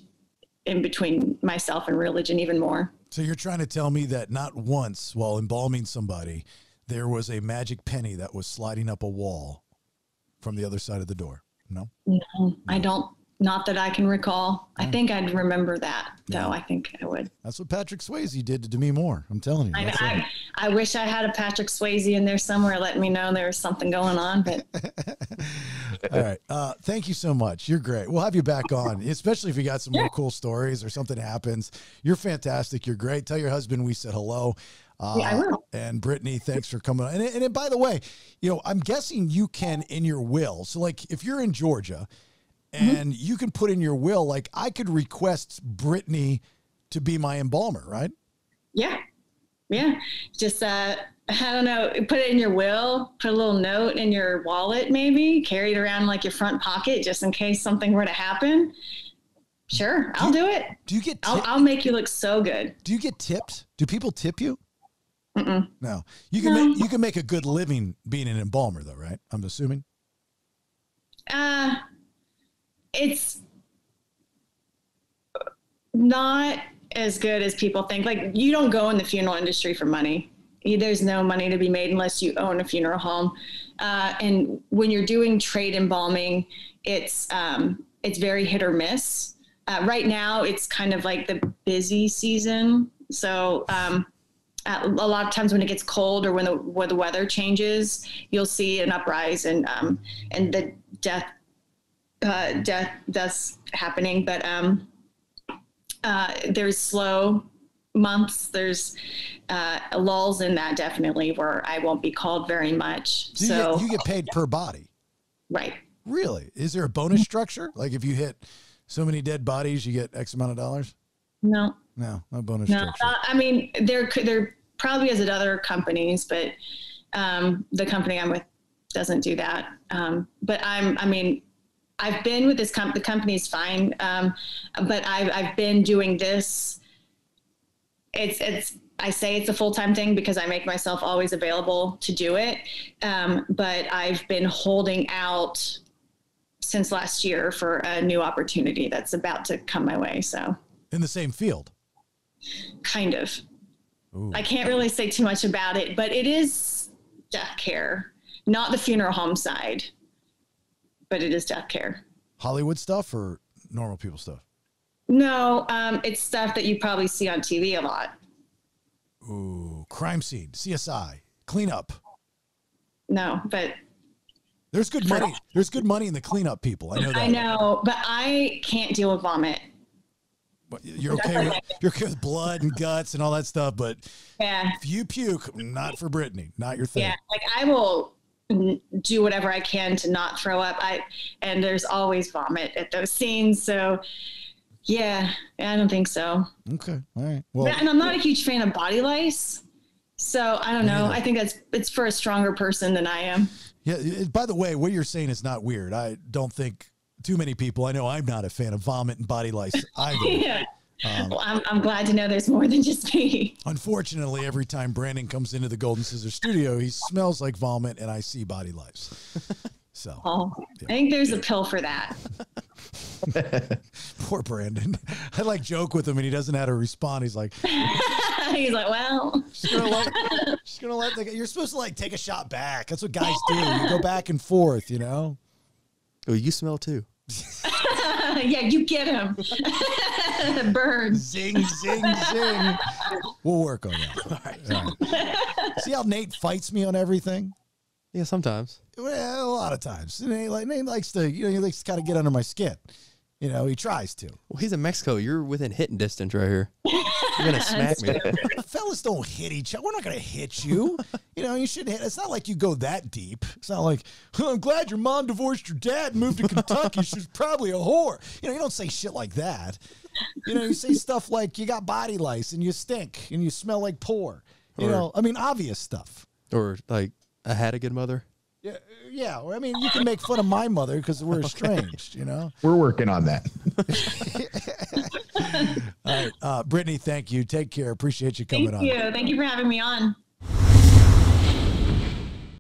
in between myself and religion even more. So you're trying to tell me that not once while embalming somebody, there was a magic penny that was sliding up a wall from the other side of the door? No? No, I don't. Not that I can recall. I think I'd remember that, though. I think I would. That's what Patrick Swayze did to Demi Moore. I'm telling you. I wish I had a Patrick Swayze in there somewhere letting me know there was something going on. But all right. Thank you so much. You're great. We'll have you back on, especially if you got some more cool stories or something happens. You're fantastic. You're great. Tell your husband we said hello. I will. And Brittany, thanks for coming on. And by the way, you know, I'm guessing you can in your will. So like if you're in Georgia, and you can put in your will, like I could request Brittany to be my embalmer, right? Yeah. Yeah. Just, I don't know, put it in your will, put a little note in your wallet, maybe carry it around like your front pocket, just in case something were to happen. Sure. I'll do it. Do you get, I'll make you look so good. Do you get tips? Do people tip you? Mm-mm. No, you can make a good living being an embalmer though, right? I'm assuming. It's not as good as people think. Like, you don't go in the funeral industry for money. There's no money to be made unless you own a funeral home. And when you're doing trade embalming, it's very hit or miss. Right now, it's kind of like the busy season. So a lot of times when it gets cold or when the weather changes, you'll see an uprise and the deaths happening. But there's slow months. There's lulls in that, definitely, where I won't be called very much. So you get paid per body, right? Really? Is there a bonus structure? Like if you hit So many dead bodies, you get X amount of dollars? No. No bonus No, structure. I mean, there probably is at other companies, but the company I'm with doesn't do that. But I've been with this the company's fine. But I've been doing this. I say it's a full-time thing because I make myself always available to do it. But I've been holding out since last year for a new opportunity that's about to come my way. So in the same field. Kind of. Ooh. I can't really say too much about it, but it is death care, not the funeral home side, but it is death care. Hollywood stuff or normal people stuff? No, it's stuff that you probably see on TV a lot. Ooh, crime scene, CSI, cleanup. No, but there's good money. There's good money in the cleanup people. I know that. I know, but I can't deal with vomit. But you're okay with blood and guts and all that stuff, but yeah, if you puke, not for Brittany, not your thing. Yeah, like I will do whatever I can to not throw up. And there's always vomit at those scenes, so yeah, I don't think so. Okay, all right. Well, and I'm not a huge fan of body lice, so I don't know. I think it's for a stronger person than I am. Yeah. By the way, what you're saying is not weird. I don't think too many people. I know I'm not a fan of vomit and body lice either. Yeah. Well, I'm glad to know there's more than just me. Unfortunately, every time Brandon comes into the Golden Scissors studio, he smells like vomit and I see body lice. So yeah. I think there's a pill for that. Poor Brandon. I like joke with him and he doesn't know how to respond. He's like, well, just gonna let you're supposed to like take a shot back. That's what guys do. You go back and forth, you know? Oh, you smell too. Yeah, you get him. Burn. Zing, zing, zing. We'll work on that. All right. See how Nate fights me on everything? Yeah, sometimes. Well, a lot of times. Nate likes to, he likes to kind of get under my skin. You know, he tries to. Well, he's in Mexico. You're within hitting distance right here. You're gonna smack me. Fellas don't hit each other. We're not gonna hit you. You know, you shouldn't hit. It's not like you go that deep. It's not like, I'm glad your mom divorced your dad and moved to Kentucky. She's probably a whore. You know, you don't say shit like that. You know, you say stuff like you got body lice and you stink and you smell like poor. You know, I mean, obvious stuff. Or like, I had a good mother. Yeah. I mean, you can make fun of my mother because we're estranged, you know? We're working on that. All right. Brittany, thank you. Take care. Appreciate you coming on. Thank you. Thank you for having me on.